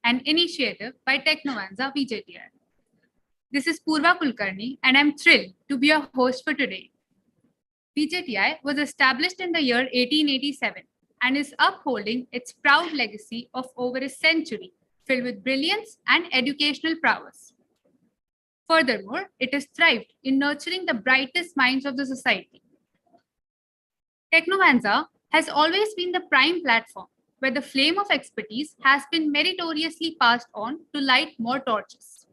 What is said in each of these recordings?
an initiative by Technovanza VJTI. This is Purva Kulkarni, and I'm thrilled to be your host for today. VJTI was established in the year 1887 and is upholding its proud legacy of over a century filled with brilliance and educational prowess. Furthermore, it has thrived in nurturing the brightest minds of the society. Technovanza has always been the prime platform where the flame of expertise has been meritoriously passed on to light more torches.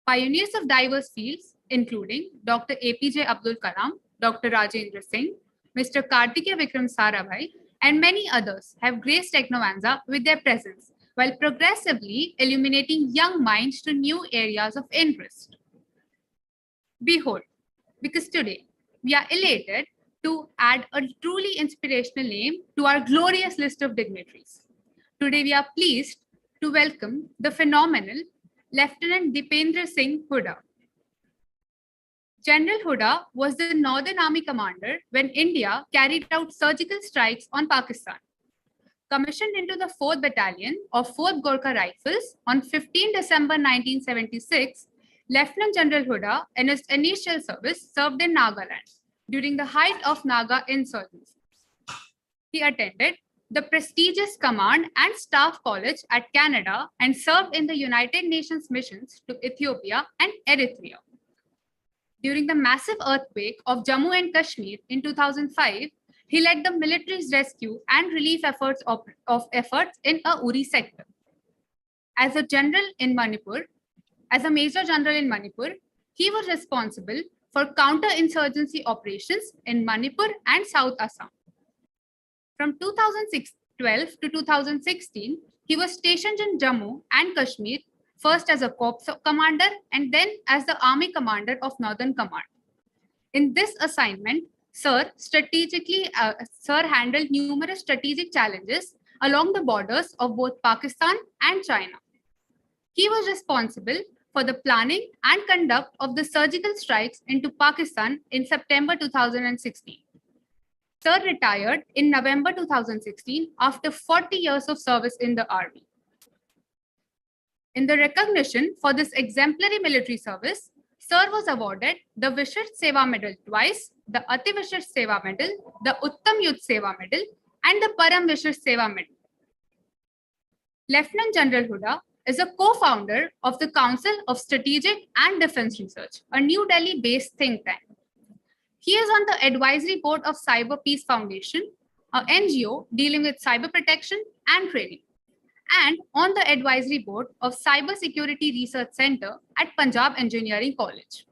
Pioneers of diverse fields, including Dr. APJ Abdul Kalam, Dr. Rajendra Singh, Mr. Kartikeya Vikram Sarabhai, and many others have graced Technovanza with their presence while progressively illuminating young minds to new areas of interest. Behold, because today we are elated to add a truly inspirational name to our glorious list of dignitaries. Today we are pleased to welcome the phenomenal Lieutenant Deependra Singh Hooda. General Huda was the Northern Army commander when India carried out surgical strikes on Pakistan. Commissioned into the 4th Battalion of 4th Gorkha Rifles on 15 December 1976, Lieutenant General Huda in his initial service served in Nagaland during the height of Naga insurgency. He attended the prestigious Command and Staff College at Canada and served in the United Nations missions to Ethiopia and Eritrea. During the massive earthquake of Jammu and Kashmir in 2005, he led the military's rescue and relief efforts in a Uri sector. As a Major General in Manipur, he was responsible for counter-insurgency operations in Manipur and South Assam. From 2012 to 2016, he was stationed in Jammu and Kashmir, first as a corps commander and then as the Army Commander of Northern Command. In this assignment, Sir handled numerous strategic challenges along the borders of both Pakistan and China. He was responsible for the planning and conduct of the surgical strikes into Pakistan in September 2016. Sir retired in November 2016 after 40 years of service in the Army. In the recognition for this exemplary military service, Sir was awarded the Vishisht Seva Medal twice, the Ati Vishisht Seva Medal, the Uttam Yudh Seva Medal, and the Param Vishisht Seva Medal. Lieutenant General Huda is a co-founder of the Council of Strategic and Defense Research, a New Delhi-based think tank. He is on the advisory board of Cyber Peace Foundation, an NGO dealing with cyber protection and training, and on the advisory board of Cyber Security Research Center at Punjab Engineering College.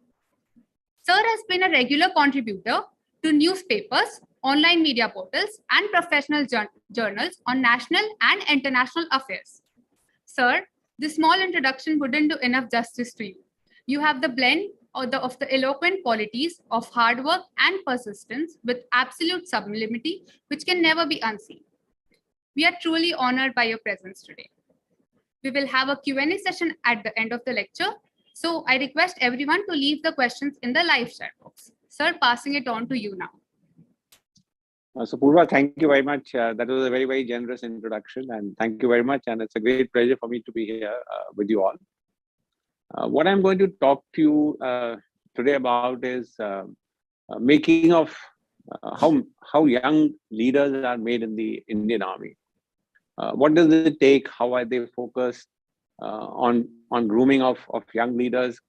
Sir has been a regular contributor to newspapers, online media portals, and professional journals on national and international affairs. Sir, this small introduction wouldn't do enough justice to you. You have the blend of the eloquent qualities of hard work and persistence with absolute sublimity, which can never be unseen. We are truly honored by your presence today. We will have a Q&A session at the end of the lecture, so I request everyone to leave the questions in the live chat box. Sir, passing it on to you now. So Purva, thank you very much. That was a very, very generous introduction, and thank you very much. And it's a great pleasure for me to be here with you all. What I'm going to talk to you today about is making of how young leaders are made in the Indian Army. What does it take? How are they focused on grooming of young leaders?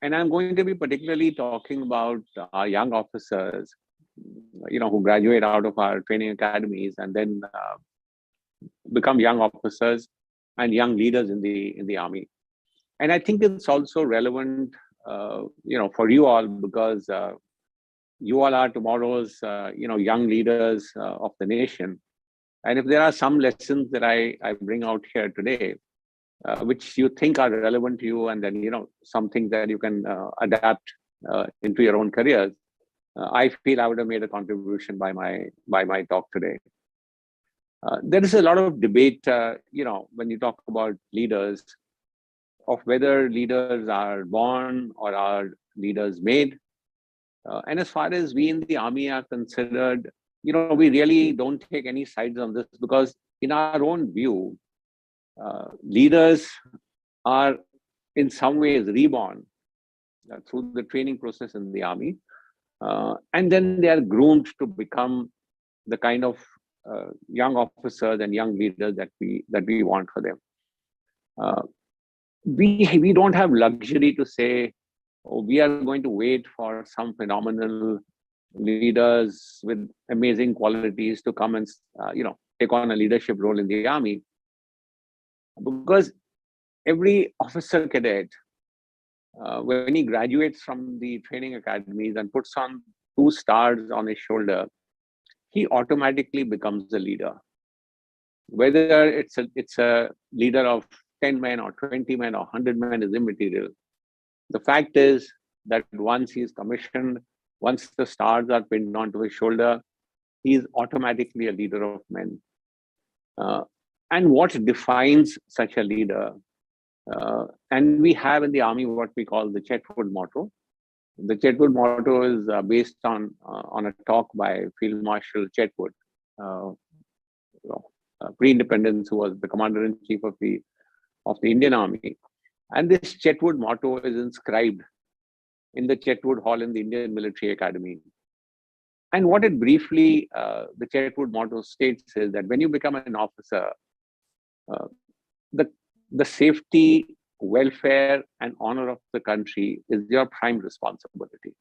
And I'm going to be particularly talking about our young officers, who graduate out of our training academies and then become young officers and young leaders in the Army. And I think it's also relevant, for you all, because you all are tomorrow's, young leaders of the nation. And if there are some lessons that I bring out here today, which you think are relevant to you, and then, some things that you can adapt into your own careers, I feel I would have made a contribution by my talk today. There is a lot of debate, when you talk about leaders, of whether leaders are born or are leaders made. And as far as we in the Army are considered, we really don't take any sides on this, because in our own view, leaders are in some ways reborn through the training process in the army. And then they are groomed to become the kind of young officers and young leaders that we want for them. We don't have luxury to say, oh, we are going to wait for some phenomenal leaders with amazing qualities to come and take on a leadership role in the army, because every officer cadet, when he graduates from the training academies and puts on 2 stars on his shoulder, he automatically becomes a leader. Whether it's a leader of 10 men or 20 men or 100 men is immaterial. The fact is that once he is commissioned, once the stars are pinned onto his shoulder, he is automatically a leader of men. And what defines such a leader? And we have in the army what we call the Chetwode motto. The Chetwode motto is based on a talk by Field Marshal Chetwode, pre-independence, who was the commander-in-chief of the Indian Army. And this Chetwode motto is inscribed in the Chetwode Hall in the Indian Military Academy. And what it briefly, the Chetwode motto states is that when you become an officer, the safety, welfare, and honor of the country is your prime responsibility.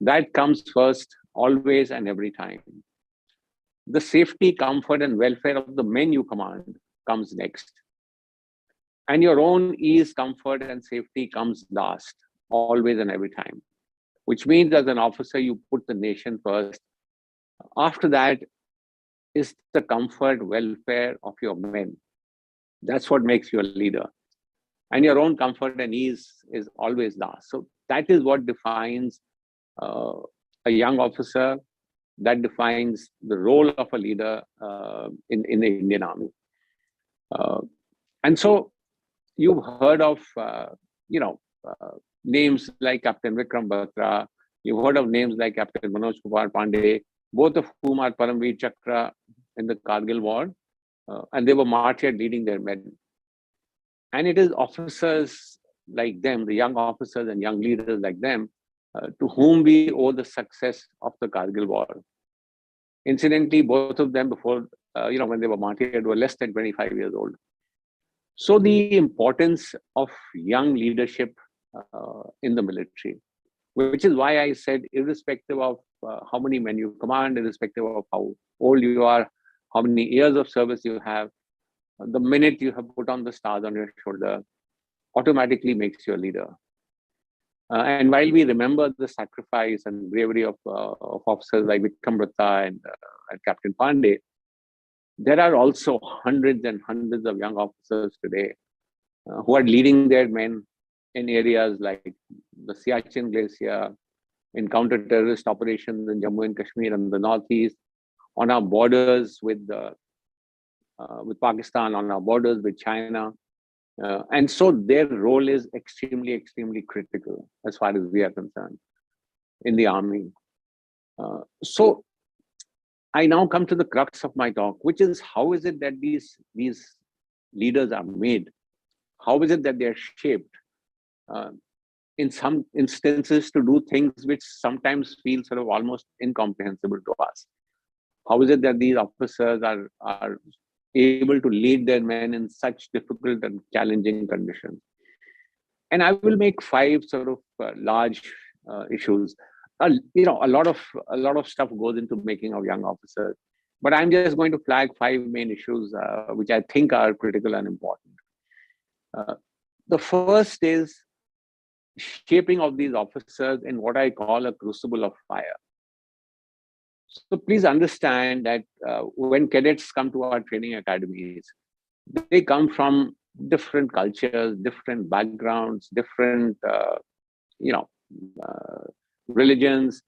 That comes first, always and every time. The safety, comfort, and welfare of the men you command comes next. And your own ease, comfort, and safety comes last, always and every time. Which means as an officer, you put the nation first. After that is the comfort, welfare of your men. That's what makes you a leader. And your own comfort and ease is always last. So that is what defines a young officer. That defines the role of a leader in the Indian Army. And so you've heard of, names like Captain Vikram Batra. You've heard of names like Captain Manoj Kumar Pandey, both of whom are Param Vishisht Chakra in the Kargil War. And they were martyred leading their men. And it is officers like them, the young officers and young leaders like them, to whom we owe the success of the Kargil War. Incidentally, both of them before, when they were martyred, were less than 25 years old. So the importance of young leadership in the military, which is why I said, irrespective of how many men you command, irrespective of how old you are, how many years of service you have, the minute you have put on the stars on your shoulder, automatically makes you a leader. And while we remember the sacrifice and bravery of officers like Vikram Batra and Captain Pandey, there are also hundreds and hundreds of young officers today who are leading their men in areas like the Siachen Glacier, in counter-terrorist operations in Jammu and Kashmir and the Northeast, on our borders with Pakistan, on our borders with China. And so their role is extremely, extremely critical as far as we are concerned in the army. So I now come to the crux of my talk, which is how is it that these leaders are made? How is it that they are shaped? In some instances to do things which sometimes feel sort of almost incomprehensible to us. How is it that these officers are able to lead their men in such difficult and challenging conditions? And I will make 5 sort of large issues. A lot of stuff goes into making of young officers, but I'm just going to flag 5 main issues which I think are critical and important. The first is shaping of these officers in what I call a crucible of fire. So please understand that when cadets come to our training academies, they come from different cultures, different backgrounds, different religions,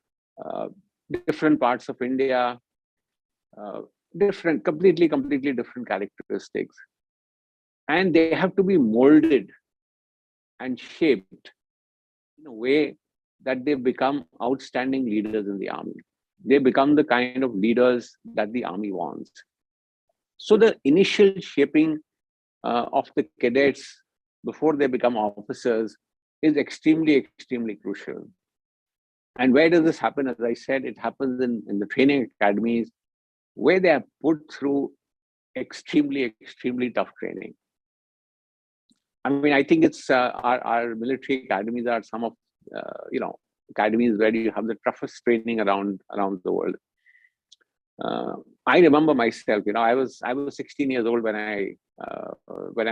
different parts of India, completely different characteristics. And they have to be molded and shaped in a way that they become outstanding leaders in the army. They become the kind of leaders that the army wants. So the initial shaping of the cadets before they become officers is extremely, extremely crucial. And where does this happen? As I said, it happens in the training academies where they are put through extremely, extremely tough training. I mean, I think it's our military academies are some of academies where you have the toughest training around the world. I remember myself, I was 16 years old when I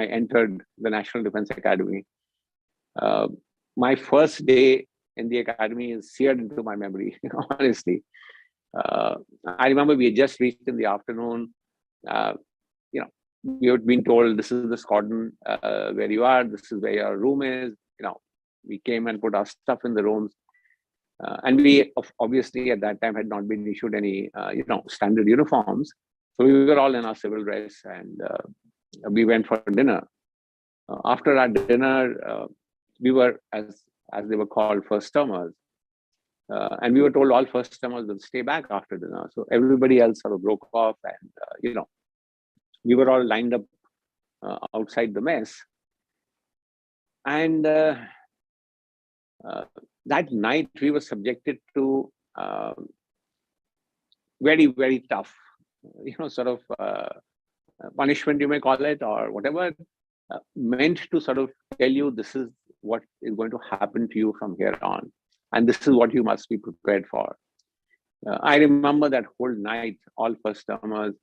entered the National Defense Academy. My first day in the academy is seared into my memory, honestly. I remember we had just reached in the afternoon. We had been told this is the squadron where you are, this is where your room is. We came and put our stuff in the rooms. And we obviously at that time had not been issued any, standard uniforms. So we were all in our civil dress and we went for dinner. After our dinner, we were, as they were called, first termers. And we were told all first termers will stay back after dinner. So everybody else sort of broke off and, we were all lined up outside the mess. And that night we were subjected to very, very tough, sort of punishment, you may call it, or whatever, meant to sort of tell you this is what is going to happen to you from here on. And this is what you must be prepared for. I remember that whole night, all first termers,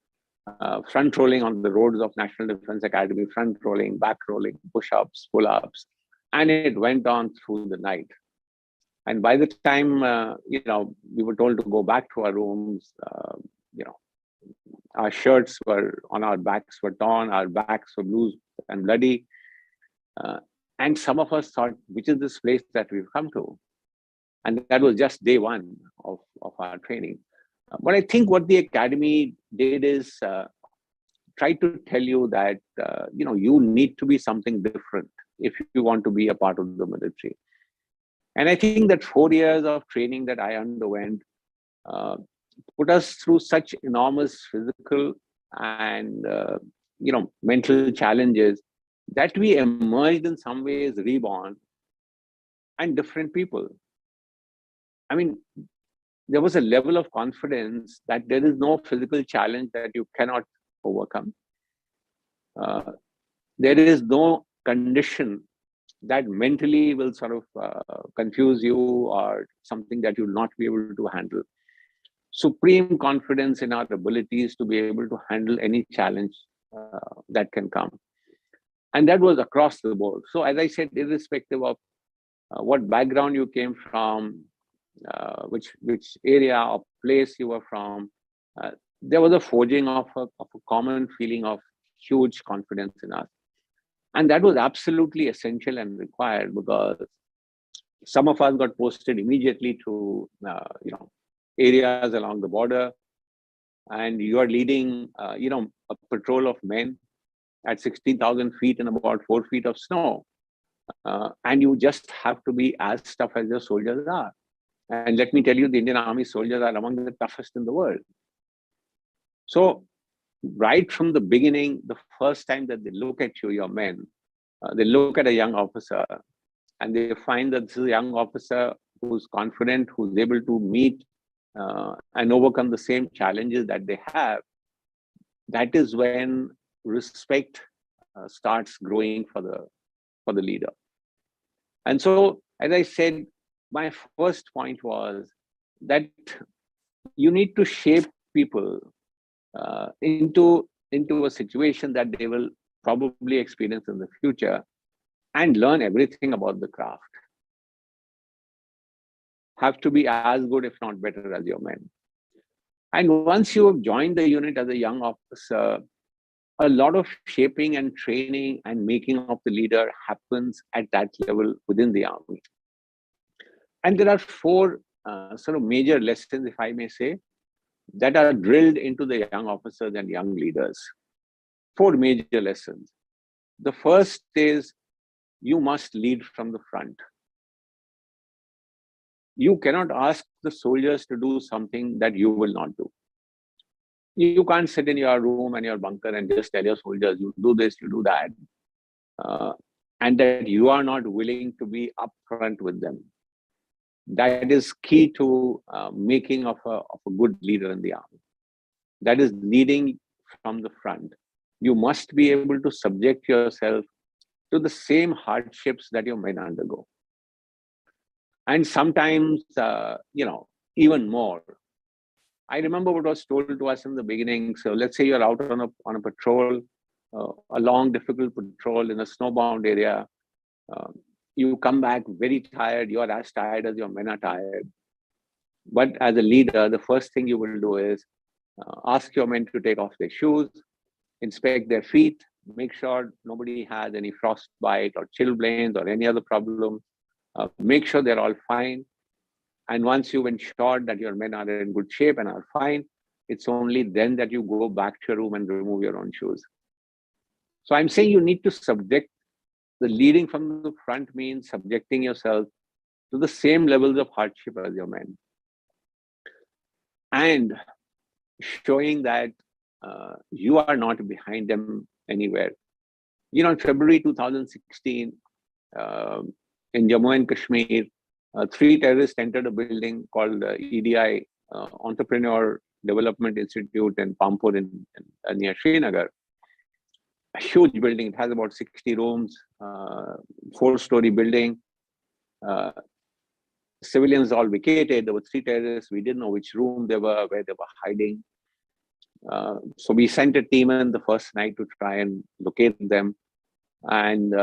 front rolling on the roads of National Defense Academy, front rolling, back rolling, push-ups, pull-ups, and it went on through the night. And by the time, we were told to go back to our rooms, our shirts were on our backs were torn, our backs were bruised and bloody. And some of us thought, which is this place that we've come to? And that was just day one of our training. But I think what the academy did is try to tell you that, you need to be something different if you want to be a part of the military. And I think that 4 years of training that I underwent put us through such enormous physical and, mental challenges that we emerged in some ways reborn and different people. I mean, there was a level of confidence that there is no physical challenge that you cannot overcome. There is no condition that mentally will sort of confuse you or something that you'll not be able to handle. Supreme confidence in our abilities to be able to handle any challenge that can come. And that was across the board. So as I said, irrespective of what background you came from, which area or place you were from, there was a forging of a common feeling of huge confidence in us. And that was absolutely essential and required because some of us got posted immediately to, areas along the border, and you are leading, a patrol of men at 16,000 feet in about 4 feet of snow. And you just have to be as tough as your soldiers are. And let me tell you, the Indian Army soldiers are among the toughest in the world. So right from the beginning, the first time that they look at you, your men, they look at a young officer and they find that this is a young officer who's confident, who's able to meet and overcome the same challenges that they have. That is when respect starts growing for the leader. And so, as I said, my first point was that you need to shape people into a situation that they will probably experience in the future and learn everything about the craft. Have to be as good, if not better, as your men. And once you have joined the unit as a young officer, a lot of shaping and training and making of the leader happens at that level within the army. And there are 4 sort of major lessons, if I may say, that are drilled into the young officers and young leaders. 4 major lessons. The first is you must lead from the front. You cannot ask the soldiers to do something that you will not do. You can't sit in your room and your bunker and just tell your soldiers, you do this, you do that. And that you are not willing to be upfront with them. That is key to making of a good leader in the army. That is leading from the front. You must be able to subject yourself to the same hardships that your men undergo. And sometimes, even more. I remember what was told to us in the beginning. So let's say you're out on a patrol, a long, difficult patrol in a snowbound area. You come back very tired. You're as tired as your men are tired. But as a leader, the first thing you will do is ask your men to take off their shoes, inspect their feet, make sure nobody has any frostbite or chilblains or any other problem. Make sure they're all fine. And once you've ensured that your men are in good shape and are fine, it's only then that you go back to your room and remove your own shoes. So I'm saying you need to subject, the leading from the front means subjecting yourself to the same levels of hardship as your men. And showing that you are not behind them anywhere. In February 2016, in Jammu and Kashmir, 3 terrorists entered a building called EDI, Entrepreneur Development Institute in Pampur near Srinagar. A huge building. It has about 60 rooms, 4-story building. Civilians all vacated. There were 3 terrorists. We didn't know which room they were, where they were hiding. So we sent a team in the first night to try and locate them. And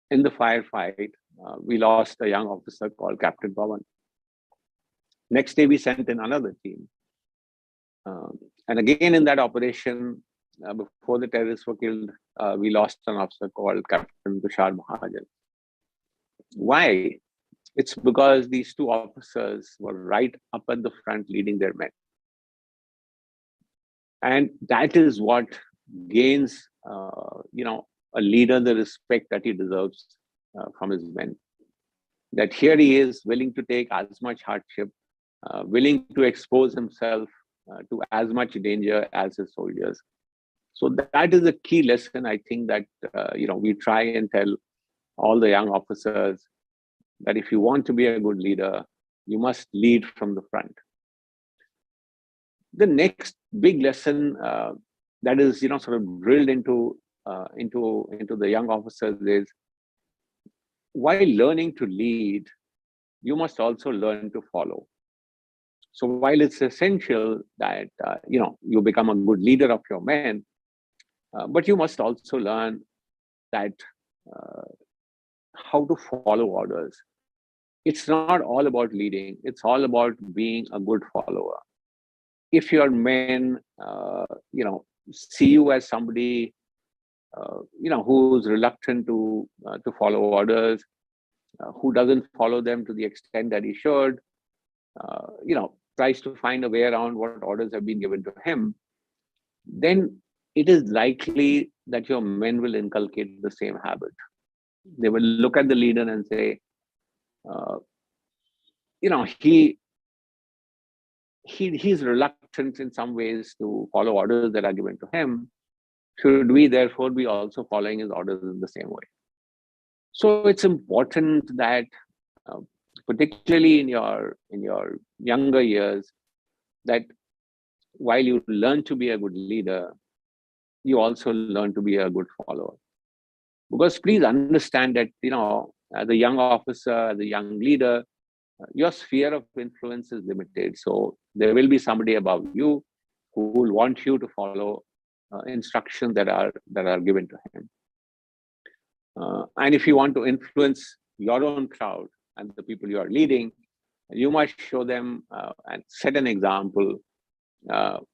in the firefight, we lost a young officer called Captain Pawan. Next day, we sent in another team. And again, in that operation, before the terrorists were killed, we lost an officer called Captain Tushar Mahajan. Why? It's because these 2 officers were right up at the front leading their men. And that is what gains, a leader the respect that he deserves from his men. That here he is willing to take as much hardship, willing to expose himself to as much danger as his soldiers. So that is a key lesson, I think, that we try and tell all the young officers, that if you want to be a good leader, you must lead from the front. The next big lesson that is sort of drilled into the young officers is, while learning to lead, you must also learn to follow. So while it's essential that you become a good leader of your men, but you must also learn that how to follow orders. It's not all about leading, it's all about being a good follower. If your men see you as somebody who's reluctant to follow orders, who doesn't follow them to the extent that he should, tries to find a way around what orders have been given to him, then it is likely that your men will inculcate the same habit. They will look at the leader and say, he's reluctant in some ways to follow orders that are given to him. Should we therefore be also following his orders in the same way? So it's important that, particularly in your younger years, that while you learn to be a good leader, you also learn to be a good follower. Because please understand that, as a young officer, as a young leader, your sphere of influence is limited. So there will be somebody above you who will want you to follow instructions that are given to him. And if you want to influence your own crowd and the people you are leading, you must show them and set an example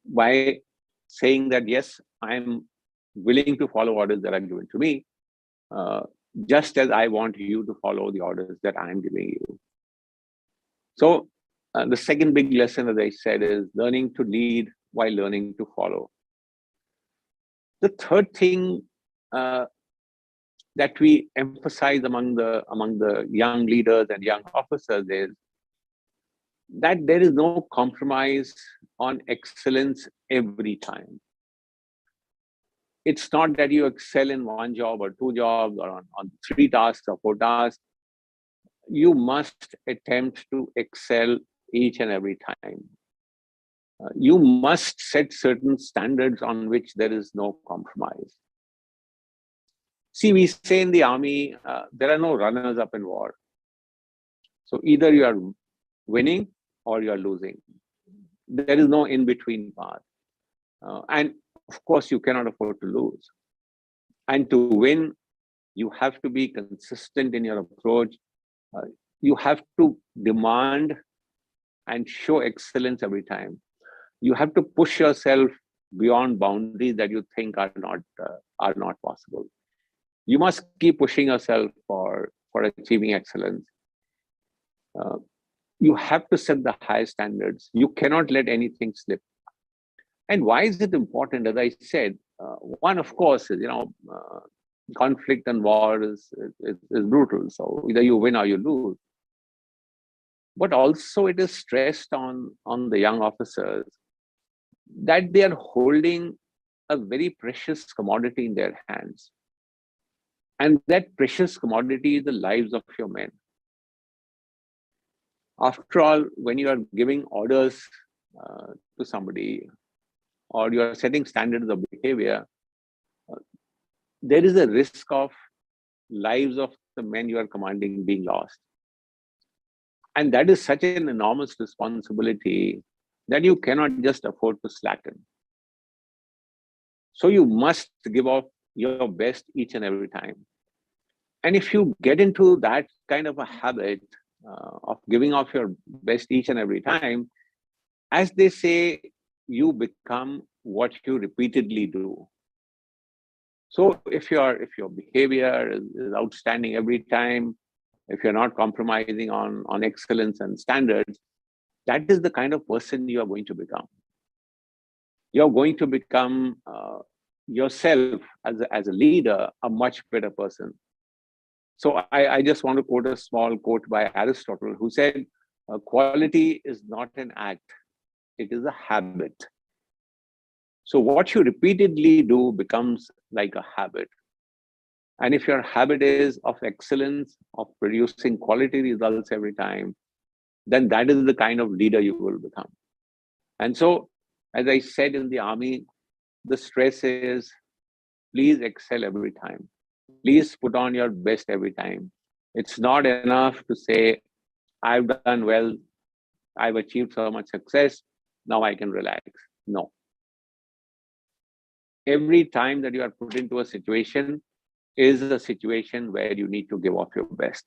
by saying that, yes, I'm willing to follow orders that are given to me, just as I want you to follow the orders that I'm giving you. So the second big lesson, as I said, is learning to lead while learning to follow. The third thing that we emphasize among the young leaders and young officers is that there is no compromise on excellence every time. It's not that you excel in one job or two jobs or on 3 tasks or 4 tasks. You must attempt to excel each and every time. You must set certain standards on which there is no compromise. See, we say in the army, there are no runners up in war. So either you are winning or you are losing. There is no in-between path. And of course, you cannot afford to lose. And to win, you have to be consistent in your approach. You have to demand and show excellence every time. You have to push yourself beyond boundaries that you think are not possible. You must keep pushing yourself for achieving excellence. You have to set the high standards. You cannot let anything slip. And why is it important? As I said, one, of course, is, conflict and war is brutal. So either you win or you lose. But also it is stressed on the young officers that they are holding a very precious commodity in their hands. And that precious commodity is the lives of your men. After all, when you are giving orders to somebody, or you are setting standards of behavior, there is a risk of lives of the men you are commanding being lost. And that is such an enormous responsibility that you cannot just afford to slacken. So you must give off your best each and every time. And if you get into that kind of a habit of giving off your best each and every time, as they say, you become what you repeatedly do. So if your behavior is outstanding every time, if you're not compromising on excellence and standards, that is the kind of person you are going to become. You're going to become yourself as a leader, a much better person. So I just want to quote a small quote by Aristotle, who said, quality is not an act, it is a habit. So what you repeatedly do becomes like a habit. And if your habit is of excellence, of producing quality results every time, then that is the kind of leader you will become. And so, as I said in the army, the stress is, please excel every time. Please put on your best every time. It's not enough to say, I've done well, I've achieved so much success, now I can relax. No. Every time that you are put into a situation is a situation where you need to give off your best.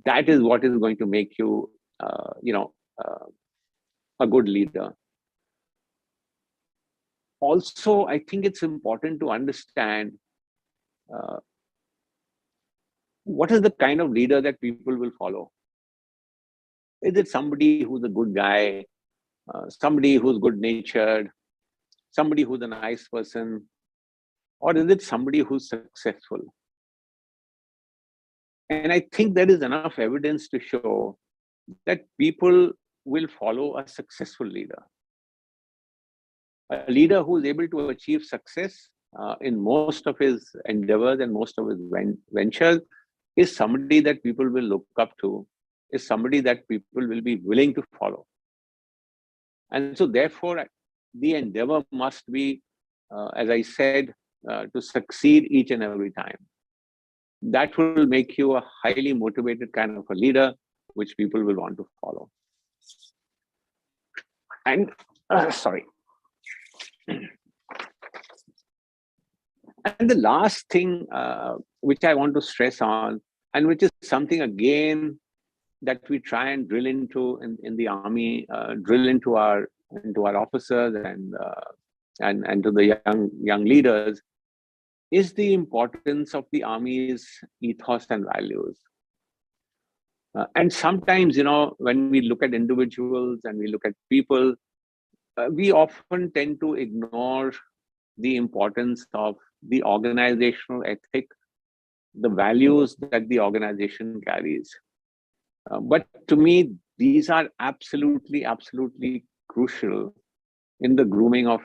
That is what is going to make you, a good leader. Also, I think it's important to understand what is the kind of leader that people will follow. Is it somebody who's a good guy, somebody who's good-natured, somebody who's a nice person, or is it somebody who's successful? And I think there is enough evidence to show that people will follow a successful leader. A leader who is able to achieve success in most of his endeavors and most of his ventures is somebody that people will look up to, is somebody that people will be willing to follow. And so therefore, the endeavor must be, as I said, to succeed each and every time. That will make you a highly motivated kind of a leader, which people will want to follow. And, sorry. And the last thing which I want to stress on, and which is something again that we try and drill into in the army, drill into our officers and to the young leaders, is the importance of the army's ethos and values. And sometimes, when we look at individuals and we look at people, we often tend to ignore the importance of the organizational ethic, the values that the organization carries. But to me, these are absolutely crucial in the grooming of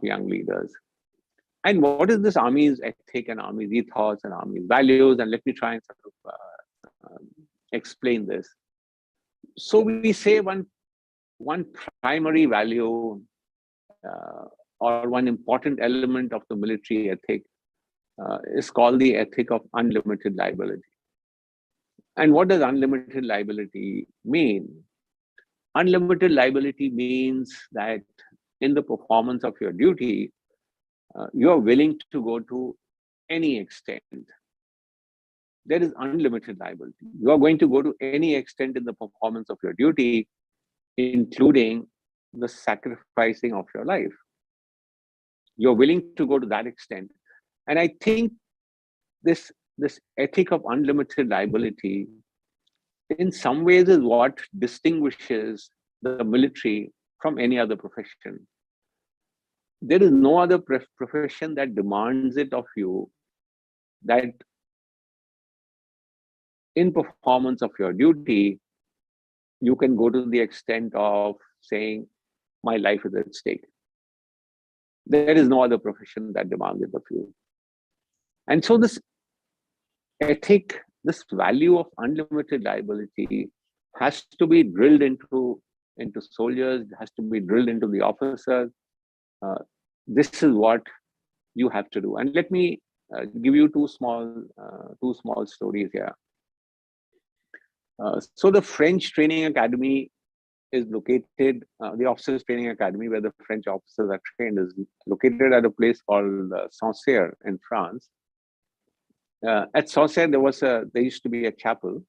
young leaders. And what is this Army's ethic and Army's ethos and Army's values? And let me try and sort of explain this. So we say one primary value or one important element of the military ethic is called the ethic of unlimited liability. And what does unlimited liability mean? Unlimited liability means that in the performance of your duty, you are willing to go to any extent. There is unlimited liability. You are going to go to any extent in the performance of your duty, including the sacrificing of your life. You're willing to go to that extent. And I think this ethic of unlimited liability in some ways is what distinguishes the military from any other profession. There is no other profession that demands it of you, that in performance of your duty, you can go to the extent of saying, my life is at stake. There is no other profession that demands it of you. And so this ethic, this value of unlimited liability has to be drilled into soldiers, has to be drilled into the officers. This is what you have to do. And let me give you two small stories here. So the French Training Academy is located, the Officers Training Academy, where the French officers are trained, is located at a place called Sancerre in France. At Sancerre, there used to be a chapel.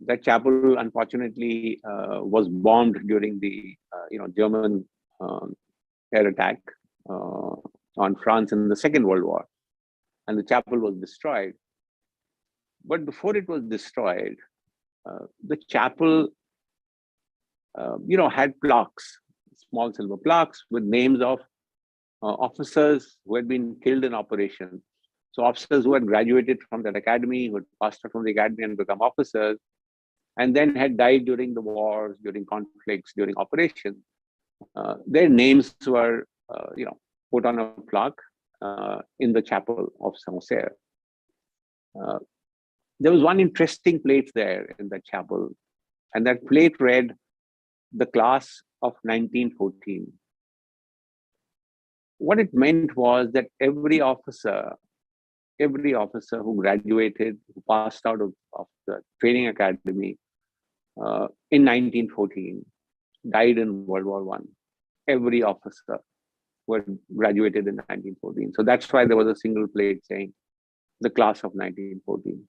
That chapel, unfortunately, was bombed during the German air attack on France in the Second World War, and the chapel was destroyed. But before it was destroyed, the chapel, had plaques, small silver plaques with names of officers who had been killed in operation. So officers who had graduated from that academy, who had passed out from the academy and become officers, and then had died during the wars, during conflicts, during operations. Their names were, put on a plaque in the chapel of Sancerre. There was one interesting plate there in that chapel, and that plate read, "The class of 1914." What it meant was that every officer who graduated, who passed out of the training academy in 1914, died in World War I. Every officer who had graduated in 1914. So that's why there was a single plate saying, "The class of 1914."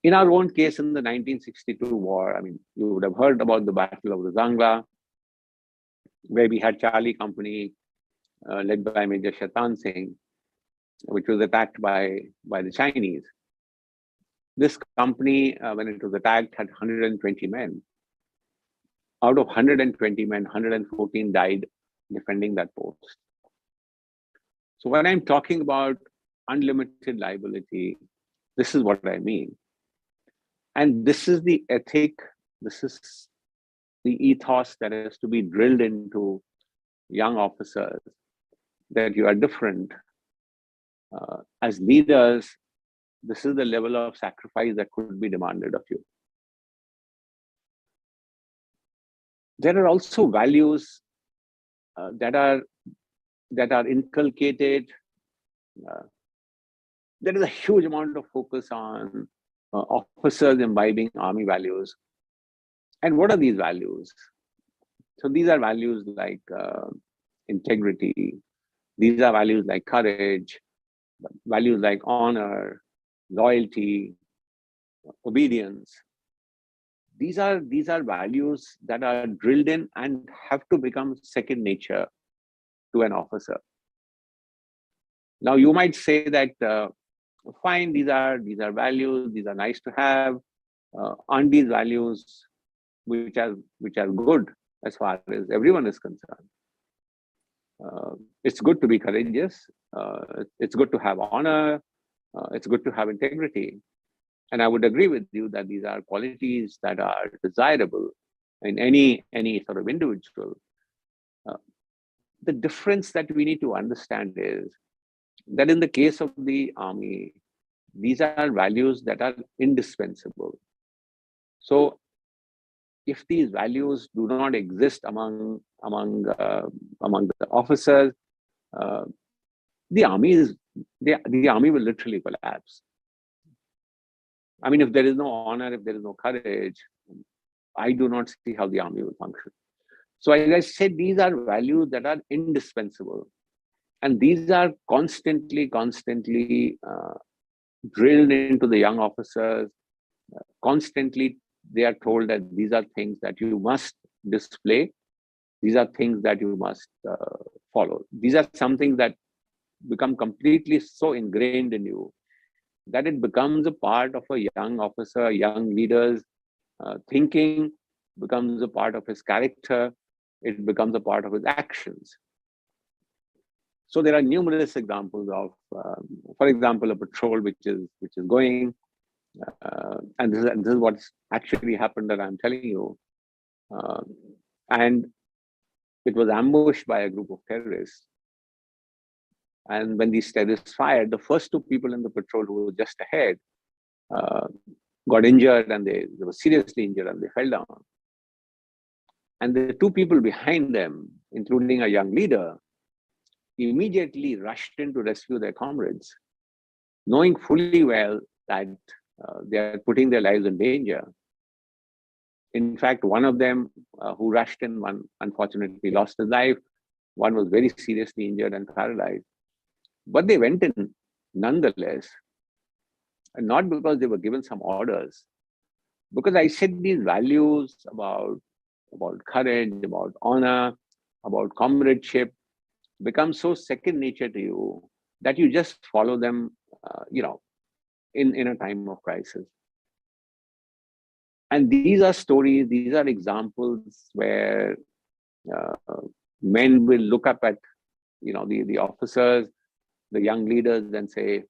In our own case, in the 1962 war, I mean, you would have heard about the Battle of the Zangla, where we had Charlie Company led by Major Shaitan Singh, which was attacked by the Chinese. This company, when it was attacked, had 120 men. Out of 120 men, 114 died defending that post. So when I'm talking about unlimited liability, this is what I mean. And this is the ethic, this is the ethos that has to be drilled into young officers, that you are different. As leaders, this is the level of sacrifice that could be demanded of you. There are also values that are inculcated. There is a huge amount of focus on officers imbibing Army values. And what are these values? So these are values like integrity. These are values like courage, values like honor, loyalty, obedience. These are values that are drilled in and have to become second nature to an officer. Now you might say that fine, these are values, these are nice to have. Aren't these values which are good as far as everyone is concerned? It's good to be courageous. It's good to have honor. It's good to have integrity. And I would agree with you that these are qualities that are desirable in any sort of individual. The difference that we need to understand is that in the case of the army, these are values that are indispensable. So if these values do not exist among the officers, the army will literally collapse. I mean, if there is no honor, if there is no courage, I do not see how the army will function. So as I said, these are values that are indispensable. And these are constantly drilled into the young officers. Constantly, they are told that these are things that you must display. These are things that you must follow. These are something that become completely so ingrained in you that it becomes a part of a young officer, young leader's thinking, becomes a part of his character, it becomes a part of his actions. So there are numerous examples of, for example, a patrol which is going, and this is what's actually happened that I'm telling you, and it was ambushed by a group of terrorists. And when these terrorists fired, the first two people in the patrol who were just ahead got injured, and they were seriously injured, and they fell down. And the two people behind them, including a young leader, immediately rushed in to rescue their comrades, knowing fully well that they are putting their lives in danger. In fact, one of them who rushed in, one unfortunately lost his life. One was very seriously injured and paralyzed. But they went in nonetheless, and not because they were given some orders, because I said these values about courage, about honor, about comradeship become so second nature to you that you just follow them, in a time of crisis. And these are stories, these are examples where men will look up at, the officers, the young leaders, and say,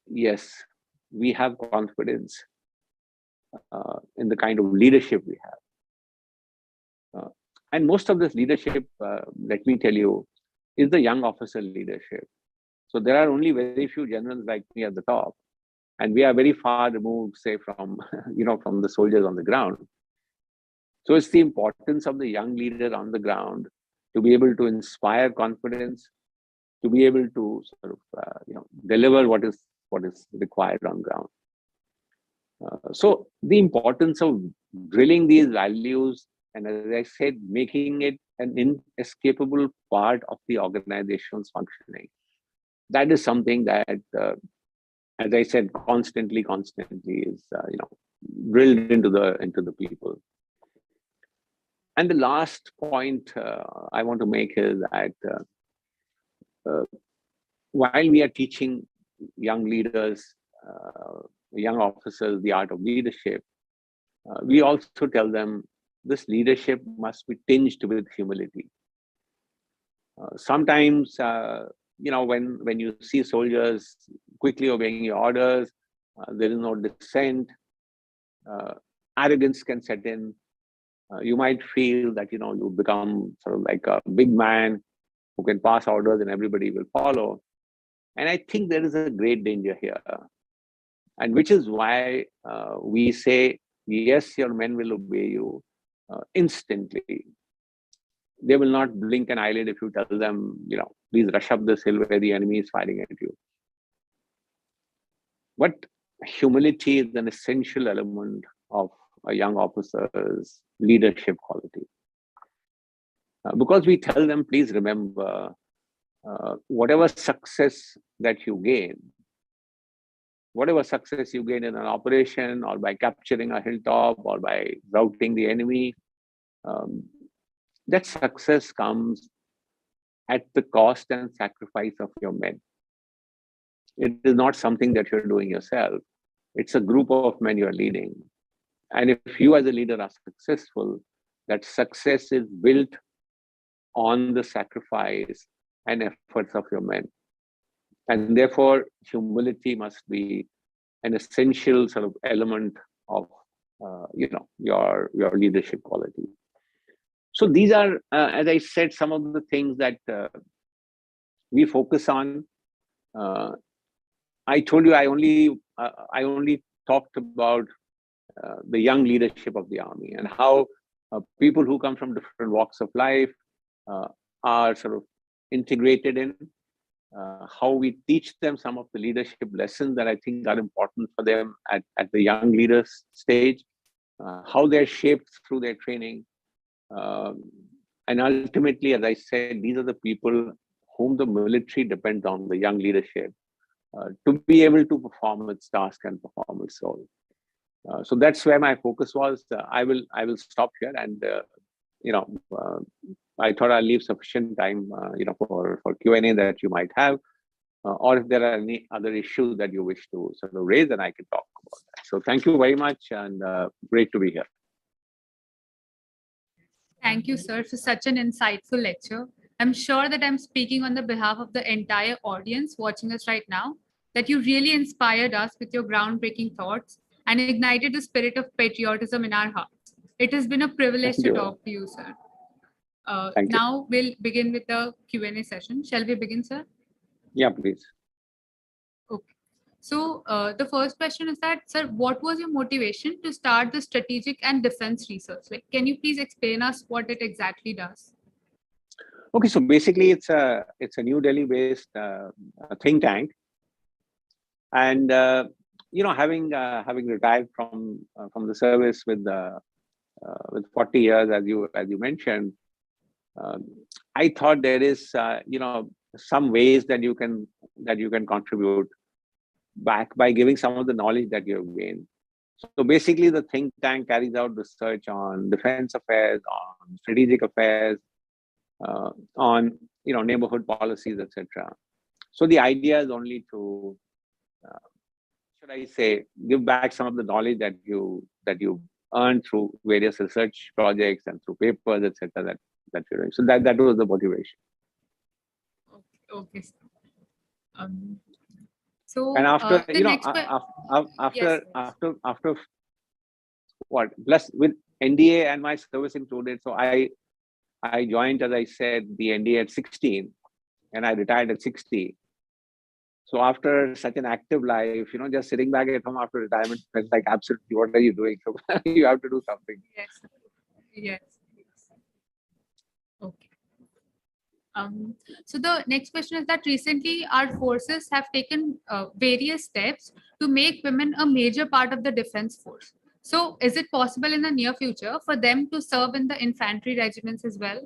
yes, we have confidence in the kind of leadership we have. And most of this leadership, let me tell you, is the young officer leadership. So there are only very few generals like me at the top, and we are very far removed, say, from, from the soldiers on the ground. So it's the importance of the young leader on the ground to be able to inspire confidence, to be able to sort of, deliver what is required on ground. So the importance of drilling these values, and as I said, making it an inescapable part of the organization's functioning. That is something that, as I said, constantly is, drilled into the people. And the last point I want to make is that while we are teaching young leaders, young officers, the art of leadership, we also tell them this leadership must be tinged with humility. Sometimes, when you see soldiers quickly obeying your orders, there is no dissent, arrogance can set in. You might feel that, you become sort of like a big man who can pass orders and everybody will follow. And I think there is a great danger here. And which is why we say, yes, your men will obey you instantly. They will not blink an eyelid if you tell them, please rush up this hill where the enemy is firing at you. But humility is an essential element of a young officer's leadership quality. Because we tell them, please remember, whatever success that you gain, whatever success you gain in an operation, or by capturing a hilltop, or by routing the enemy, that success comes at the cost and sacrifice of your men. It is not something that you're doing yourself. It's a group of men you're leading. And if you as a leader are successful, that success is built on the sacrifice and efforts of your men. And therefore, humility must be an essential sort of element of your leadership quality. So these are, as I said, some of the things that we focus on. I told you I only talked about the young leadership of the army and how people who come from different walks of life are sort of integrated in, how we teach them some of the leadership lessons that I think are important for them at the young leaders stage, how they're shaped through their training. And ultimately, as I said, these are the people whom the military depends on, the young leadership, to be able to perform its task and perform its role. So that's where my focus was. I will stop here, and I thought I'll leave sufficient time, for Q&A that you might have, or if there are any other issues that you wish to sort of raise, then I can talk about that. So thank you very much, and great to be here. Thank you, sir, for such an insightful lecture. I'm sure that I'm speaking on the behalf of the entire audience watching us right now, that you really inspired us with your groundbreaking thoughts and ignited the spirit of patriotism in our hearts. It has been a privilege to talk to you, sir. Now we'll begin with the Q&A session. Shall we begin, sir? Yeah, please. Okay. So the first question is that, sir, what was your motivation to start the strategic and defense research? Like, can you please explain us what it exactly does? Okay, so basically it's a New Delhi-based think tank, and having retired from the service with 40 years, as you mentioned, I thought there is some ways that you can contribute back by giving some of the knowledge that you have gained. So basically, the think tank carries out research on defense affairs, on strategic affairs, on neighborhood policies, etc. So the idea is only to, should I say, give back some of the knowledge that you earned through various research projects and through papers, etc. that you're doing. So that was the motivation. Okay. So and after after what, plus with NDA and my service included, so I joined, as I said, the NDA at 16, and I retired at 60. So after such an active life, just sitting back at home after retirement felt like, absolutely, what are you doing? So you have to do something. Yes. Okay. So the next question is that recently our forces have taken various steps to make women a major part of the defense force. So is it possible in the near future for them to serve in the infantry regiments as well?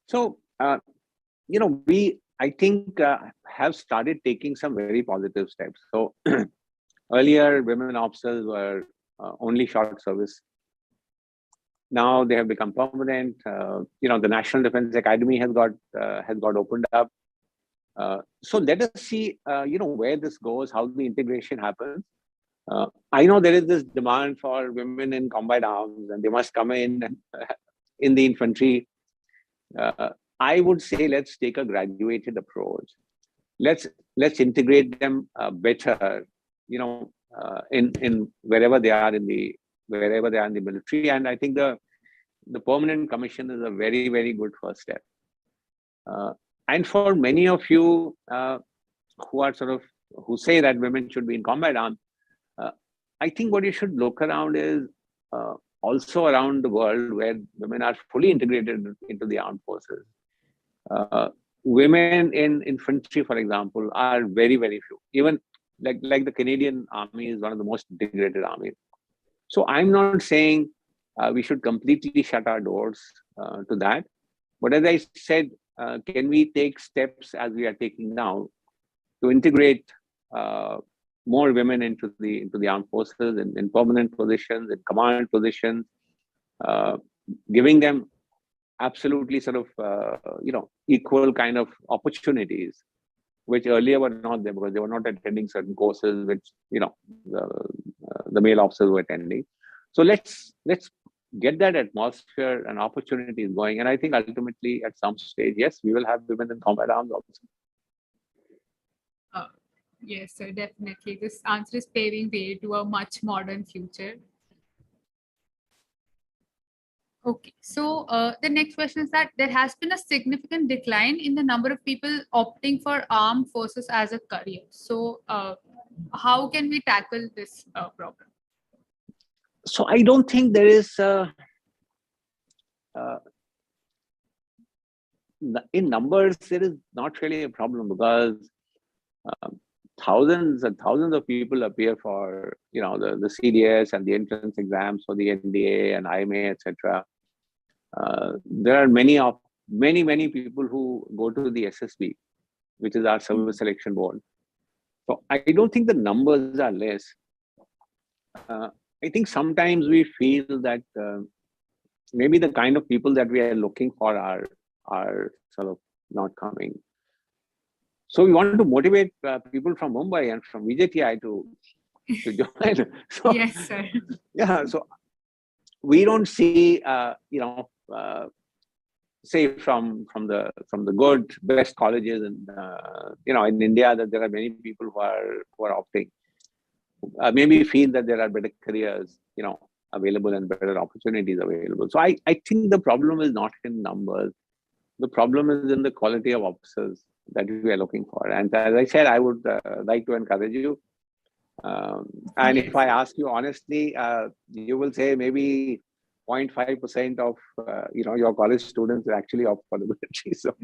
So, we, I think, have started taking some very positive steps. So earlier, women officers were only short service. Now they have become permanent. The National Defense Academy has got opened up. So let us see, where this goes, how the integration happens. I know there is this demand for women in combat arms, and they must come in the infantry. I would say let's take a graduated approach. Let's integrate them better, in wherever they are in the military. And I think the permanent commission is a very, very good first step. And for many of you who say that women should be in combat arms, I think what you should look around is also around the world where women are fully integrated into the armed forces. Women in infantry, for example, are very, very few. Even like the Canadian Army is one of the most integrated armies. So I'm not saying we should completely shut our doors to that. But as I said, can we take steps as we are taking now to integrate more women into the armed forces in permanent positions, in command positions, giving them absolutely sort of equal kind of opportunities, which earlier were not there because they were not attending certain courses which the male officers were attending. So let's get that atmosphere and opportunities going, and I think ultimately at some stage, yes, we will have women in combat arms also. Yes, sir, definitely. This answer is paving way to a much modern future. Okay, so the next question is that there has been a significant decline in the number of people opting for armed forces as a career. So how can we tackle this problem? So I don't think there is, in numbers, there is not really a problem, because thousands and thousands of people appear for, the CDS and the entrance exams for the NDA and IMA, etc. There are many people who go to the SSB, which is our service selection board. So I don't think the numbers are less. I think sometimes we feel that maybe the kind of people that we are looking for are sort of not coming. So we want to motivate people from Mumbai and from VJTI to join. So, yes, sir. Yeah, so we don't see, say from the good best colleges and in India, that there are many people who are opting. Maybe feel that there are better careers, available and better opportunities available. So I think the problem is not in numbers. The problem is in the quality of officers that we are looking for. And as I said, I would like to encourage you. And if I ask you honestly, you will say maybe 0.5% of your college students actually opt for the military. So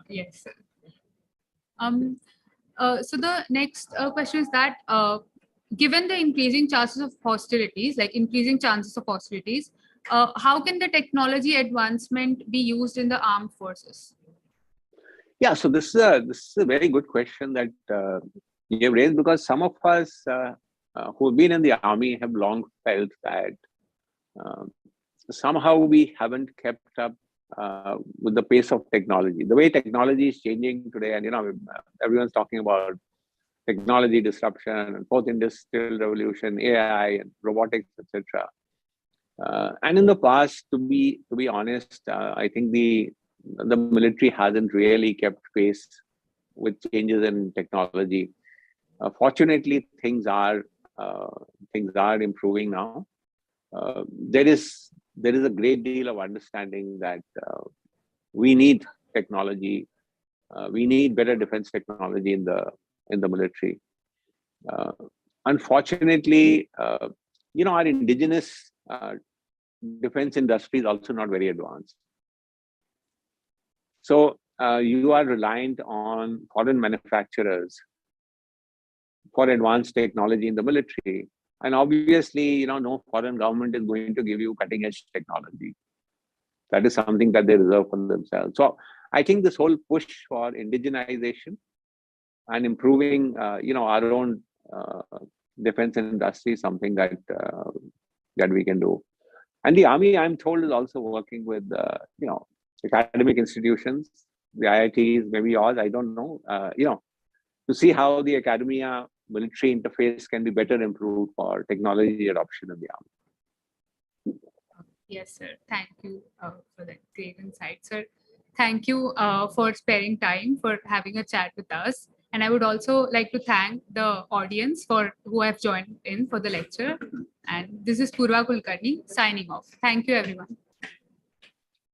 yes, sir. So the next question is that given the increasing chances of hostilities, how can the technology advancement be used in the armed forces? Yeah, so this is a very good question that you have raised, because some of us who have been in the army have long felt that somehow we haven't kept up with the pace of technology. The way technology is changing today, and everyone's talking about technology disruption and fourth industrial revolution, AI and robotics, etc. And in the past, to be honest, I think the military hasn't really kept pace with changes in technology. Fortunately, things are improving now. There is a great deal of understanding that we need technology. We need better defense technology in the military. Unfortunately, our indigenous defense industry is also not very advanced. So you are reliant on foreign manufacturers for advanced technology in the military. And obviously, no foreign government is going to give you cutting edge technology. That is something that they reserve for themselves. So I think this whole push for indigenization and improving, our own defense industry is something that we can do. And the army, I'm told, is also working with, academic institutions, the IITs, maybe yours, I don't know, to see how the academia military interface can be better improved for technology adoption in the army. Yes, sir. Thank you for that great insight, sir. Thank you for sparing time for having a chat with us. And I would also like to thank the audience who have joined in for the lecture. And this is Purva Kulkarni signing off. Thank you, everyone.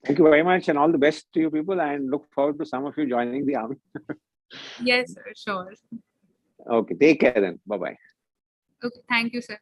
Thank you very much, and all the best to you people, and look forward to some of you joining the army. Yes, sir, sure. Okay, take care then. Bye-bye. Okay, thank you, sir.